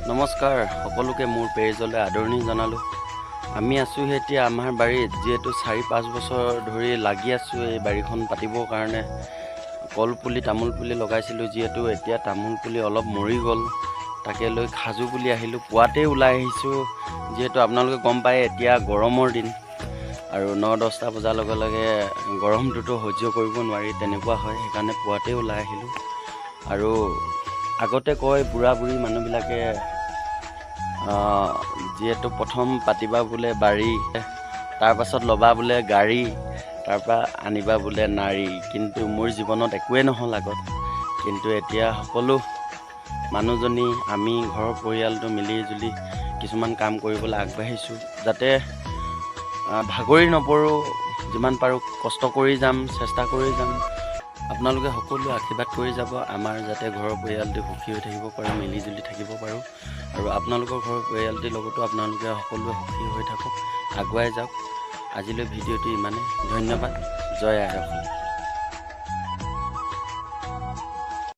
নমস্কাৰ সকলোকে মোৰ পেজলৈ আদৰণি জনালোঁ। আমি আছোঁ এতিয়া আমাৰ বাৰীত, যিহেতু 4-5 বছৰ ধৰি লাগি আছোঁ এই বাৰীখন পাতিবৰ কাৰণে। কলপুলি তামোল পুলি লগাইছিলোঁ, যিহেতু এতিয়া তামোল পুলি অলপ মৰি গ'ল, তাকে লৈ খাজু পুলি আহিলোঁ। পুৱাতেই ওলাই আহিছোঁ, যিহেতু আপোনালোকে গম পায় এতিয়া গৰমৰ দিন আৰু 9-10টা বজাৰ লগে লগে গৰমটোতো সহ্য কৰিব নোৱাৰি, তেনেকুৱা হয়। সেইকাৰণে পুৱাতেই ওলাই আহিলোঁ। আৰু আগতে কয় বুঢ়া বুঢ়ী মানুহবিলাকে, যিহেতু প্ৰথম পাতিবা বোলে বাৰী, তাৰপাছত ল'বা বোলে গাড়ী, তাৰপৰা আনিবা বোলে নাৰী। কিন্তু মোৰ জীৱনত একোৱেই নহ'ল আগত, কিন্তু এতিয়া সকলো মানুহজনী আমি ঘৰৰ পৰিয়ালটো মিলি জুলি কিছুমান কাম কৰিবলৈ আগবাঢ়িছোঁ, যাতে ভাগৰি নপৰোঁ। যিমান পাৰোঁ কষ্ট কৰি যাম, চেষ্টা কৰি যাম। আপোনালোকে সকলোৱে আশীৰ্বাদ কৰি যাব, আমাৰ যাতে ঘৰৰ পৰিয়ালটো সুখী হৈ থাকিব পাৰোঁ, মিলি জুলি থাকিব পাৰোঁ। আৰু আপোনালোকৰ ঘৰৰ পৰিয়ালটিৰ লগতো আপোনালোকে সকলোৱে সুখী হৈ থাকক, আগুৱাই যাওক। আজিলৈ ভিডিঅ'টো ইমানেই। ধন্যবাদ। জয় আই অসম।